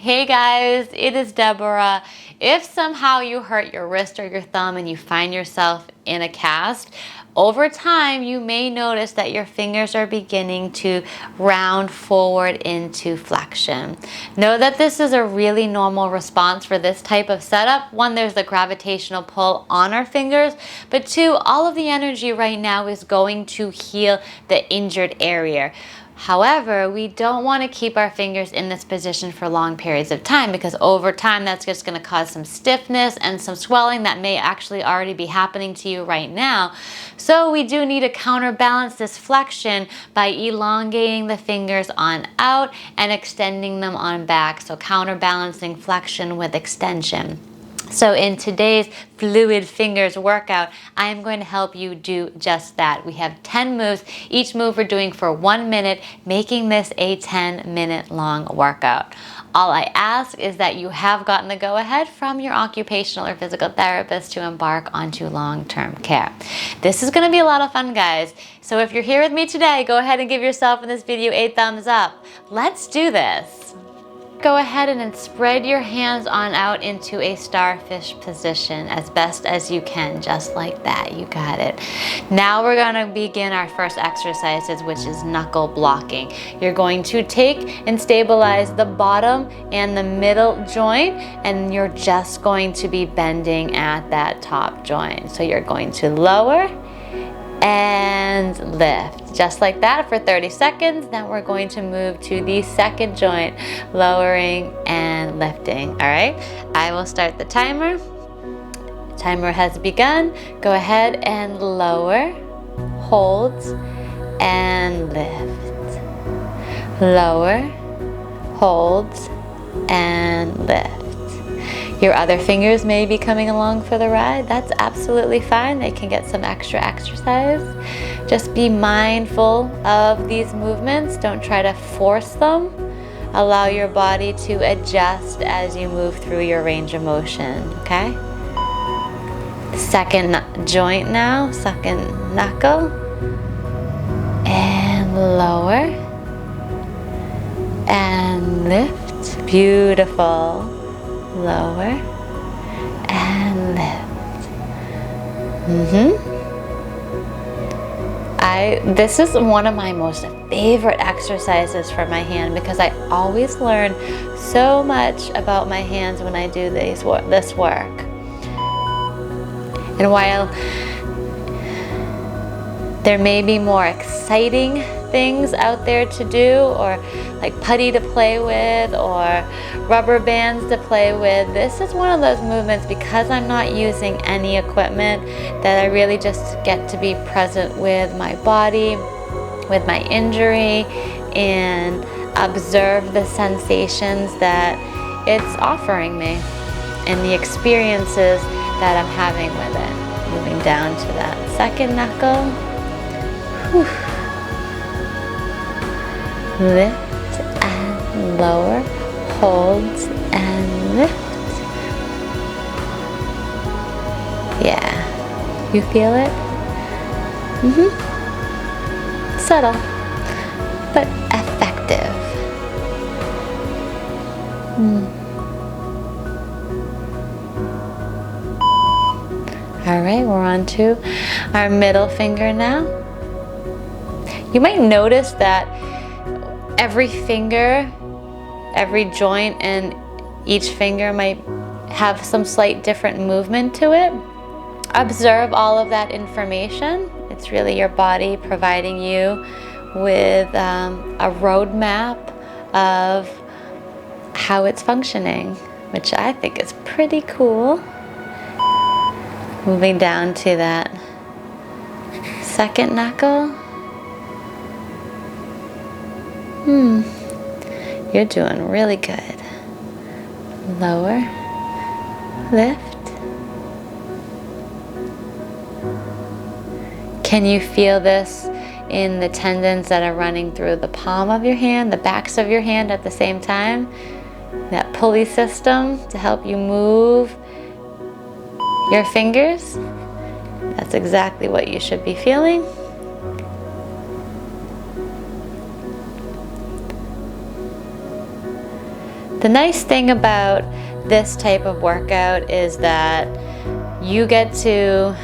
Hey guys, it is Deborah. If somehow you hurt your wrist or your thumb and you find yourself in a cast, over time you may notice that your fingers are beginning to round forward into flexion. Know that this is a really normal response for this type of setup. One, there's the gravitational pull on our fingers, but two, all of the energy right now is going to heal the injured area. However, we don't want to keep our fingers in this position for long periods of time because over time that's just going to cause some stiffness and some swelling that may actually already be happening to you right now. So we do need to counterbalance this flexion by elongating the fingers on out and extending them on back. So counterbalancing flexion with extension. So in today's Fluid Fingers workout, I am going to help you do just that. We have 10 moves. Each move we're doing for 1 minute, making this a 10-minute long workout. All I ask is that you have gotten the go-ahead from your occupational or physical therapist to embark onto long-term care. This is going to be a lot of fun, guys. So if you're here with me today, go ahead and give yourself in this video a thumbs up. Let's do this. Go ahead and then spread your hands on out into a starfish position as best as you can, just like that. You got it. Now we're going to begin our first exercises, which is knuckle blocking. You're going to take and stabilize the bottom and the middle joint, and you're just going to be bending at that top joint. So you're going to lower and lift, just like that for 30 seconds. Then we're going to move to the second joint, lowering and lifting. All right, I will start the timer. Timer has begun. Go ahead and lower, hold, and lift. Lower, hold, and lift. Your other fingers may be coming along for the ride. That's absolutely fine. They can get some extra exercise. Just be mindful of these movements. Don't try to force them. Allow your body to adjust as you move through your range of motion, okay? Second joint now, second knuckle. And lower. And lift. Beautiful. Lower and lift. This is one of my most favorite exercises for my hand because I always learn so much about my hands when I do this work. And while there may be more exciting things out there to do, or like putty to play with or rubber bands to play with, this is one of those movements, because I'm not using any equipment, that I really just get to be present with my body, with my injury, and observe the sensations that it's offering me and the experiences that I'm having with it. Moving down to that second knuckle. Whew. Lift and lower, hold and lift. Yeah, you feel it? Subtle, but effective. All right, we're on to our middle finger now. You might notice that every finger, every joint and each finger might have some slight different movement to it. Observe all of that information. It's really your body providing you with a roadmap of how it's functioning, which I think is pretty cool. Moving down to that second knuckle. You're doing really good. Lower, lift. Can you feel this in the tendons that are running through the palm of your hand, the backs of your hand at the same time? That pulley system to help you move your fingers. That's exactly what you should be feeling. The nice thing about this type of workout is that you get to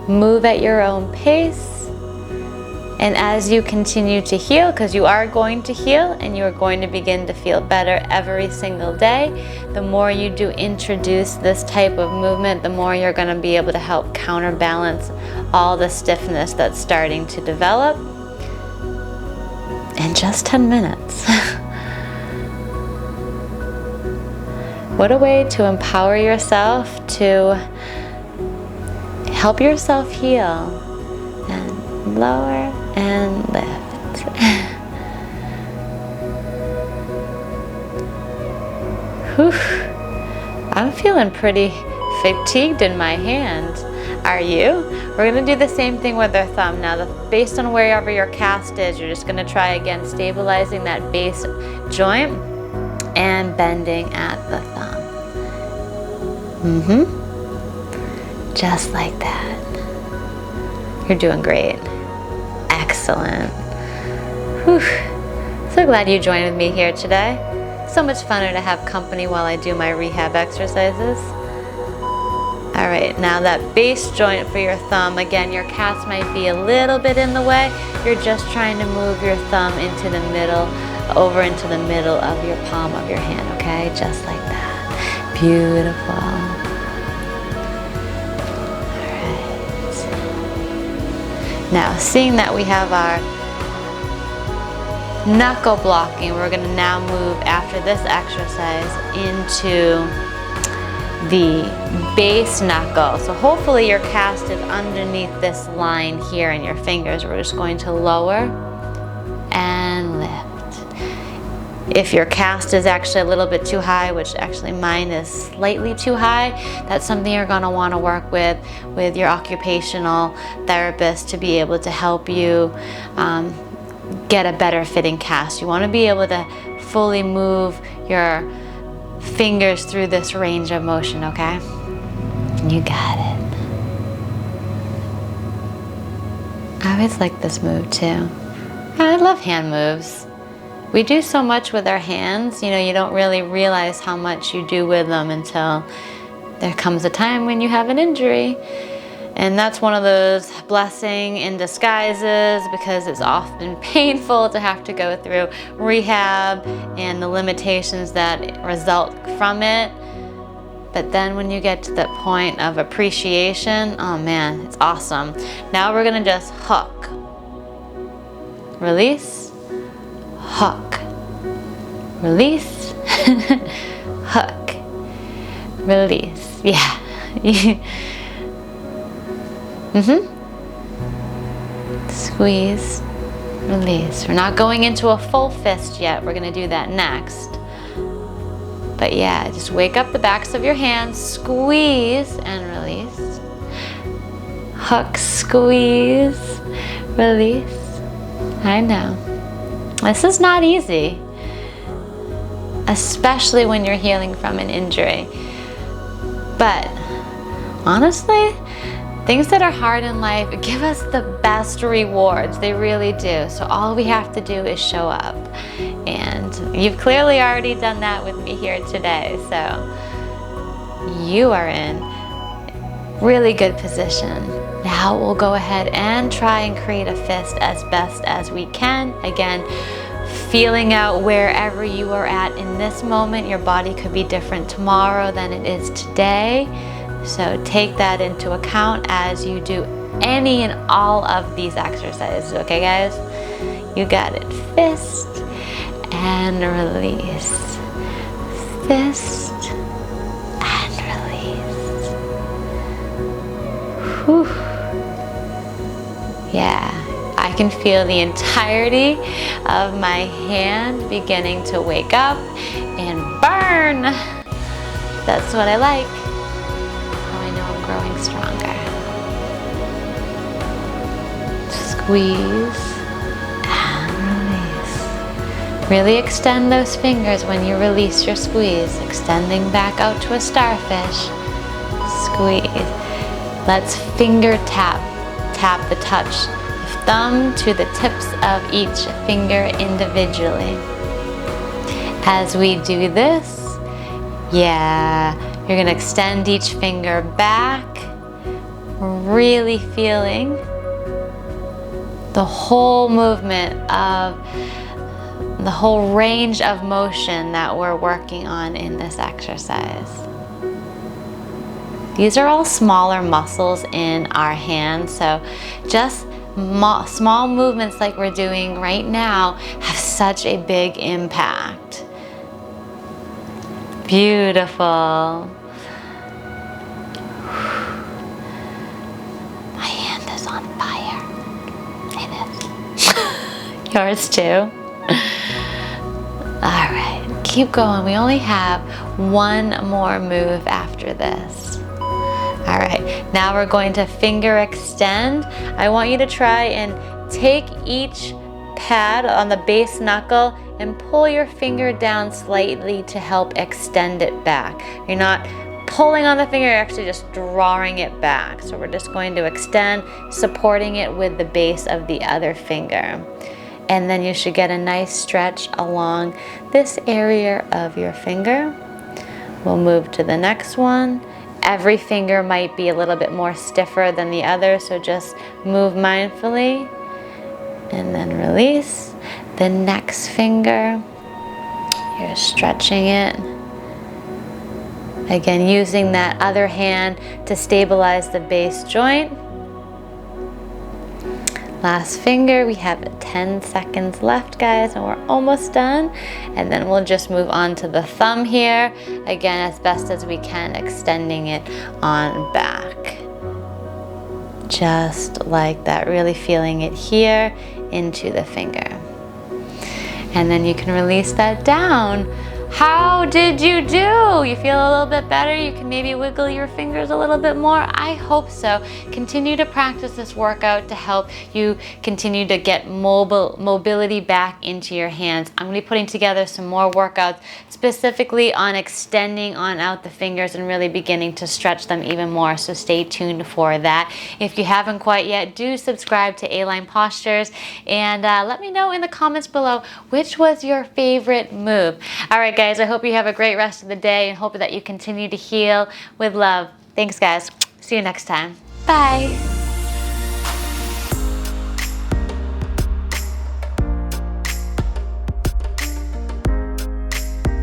move at your own pace. And as you continue to heal, because you are going to heal and you are going to begin to feel better every single day, the more you do introduce this type of movement, the more you're going to be able to help counterbalance all the stiffness that's starting to develop in just 10 minutes. What a way to empower yourself, to help yourself heal, and lower and lift. Whew. I'm feeling pretty fatigued in my hand. Are you? We're going to do the same thing with our thumb. Now, based on wherever your cast is, you're just going to try again, stabilizing that base joint and bending at the thumb. Just like that. You're doing great. Excellent. Whew. So glad you joined with me here today. So much funner to have company while I do my rehab exercises. All right, now that base joint for your thumb, again, your cast might be a little bit in the way. You're just trying to move your thumb into the middle, over into the middle of your palm of your hand, okay? Just like that. Beautiful. Now, seeing that we have our knuckle blocking, we're going to now move after this exercise into the base knuckle. So hopefully your cast is underneath this line here in your fingers. We're just going to lower and lift. If your cast is actually a little bit too high, which actually mine is slightly too high, that's something you're going to want to work with your occupational therapist to be able to help you get a better fitting cast. You want to be able to fully move your fingers through this range of motion, okay? You got it. I always like this move too. I love hand moves. We do so much with our hands, you know, you don't really realize how much you do with them until there comes a time when you have an injury. And that's one of those blessing in disguises, because it's often painful to have to go through rehab and the limitations that result from it. But then when you get to that point of appreciation, oh man, it's awesome. Now we're gonna just hook, release, hook, release, hook, release. Yeah. Squeeze, release. We're not going into a full fist yet. We're going to do that next. But yeah, just wake up the backs of your hands, squeeze and release. Hook, squeeze, release. I know. This is not easy, especially when you're healing from an injury. But honestly, things that are hard in life give us the best rewards. They really do. So all we have to do is show up. And you've clearly already done that with me here today. So you are in really good position. Now we'll go ahead and try and create a fist as best as we can. Again, feeling out wherever you are at in this moment. Your body could be different tomorrow than it is today. So take that into account as you do any and all of these exercises, okay guys? You got it. Fist and release. Fist and release. Whew. Yeah, I can feel the entirety of my hand beginning to wake up and burn. That's what I like. Growing stronger. Squeeze and release. Really extend those fingers when you release your squeeze, extending back out to a starfish. Squeeze. Let's finger tap the touch. Thumb to the tips of each finger individually. As we do this, yeah, you're gonna extend each finger back, really feeling the whole movement of the whole range of motion that we're working on in this exercise. These are all smaller muscles in our hands, so just small movements like we're doing right now have such a big impact. Beautiful. My hand is on fire. It is. Yours too. All right, keep going. We only have one more move after this. All right, now we're going to finger extend. I want you to try and take each pad on the base knuckle and pull your finger down slightly to help extend it back. You're not pulling on the finger, you're actually just drawing it back. So we're just going to extend, supporting it with the base of the other finger. And then you should get a nice stretch along this area of your finger. We'll move to the next one. Every finger might be a little bit more stiffer than the other, so just move mindfully and then release. The next finger, you're stretching it. Again, using that other hand to stabilize the base joint. Last finger, we have 10 seconds left, guys, and we're almost done. And then we'll just move on to the thumb here. Again, as best as we can, extending it on back. Just like that, really feeling it here into the finger. And then you can release that down. How did you do? You feel a little bit better? You can maybe wiggle your fingers a little bit more? I hope so. Continue to practice this workout to help you continue to get mobility back into your hands. I'm going to be putting together some more workouts specifically on extending on out the fingers and really beginning to stretch them even more, so stay tuned for that. If you haven't quite yet, do subscribe to Aline Postures and let me know in the comments below which was your favorite move. All right, guys, I hope you have a great rest of the day and hope that you continue to heal with love. Thanks, guys. See you next time. Bye.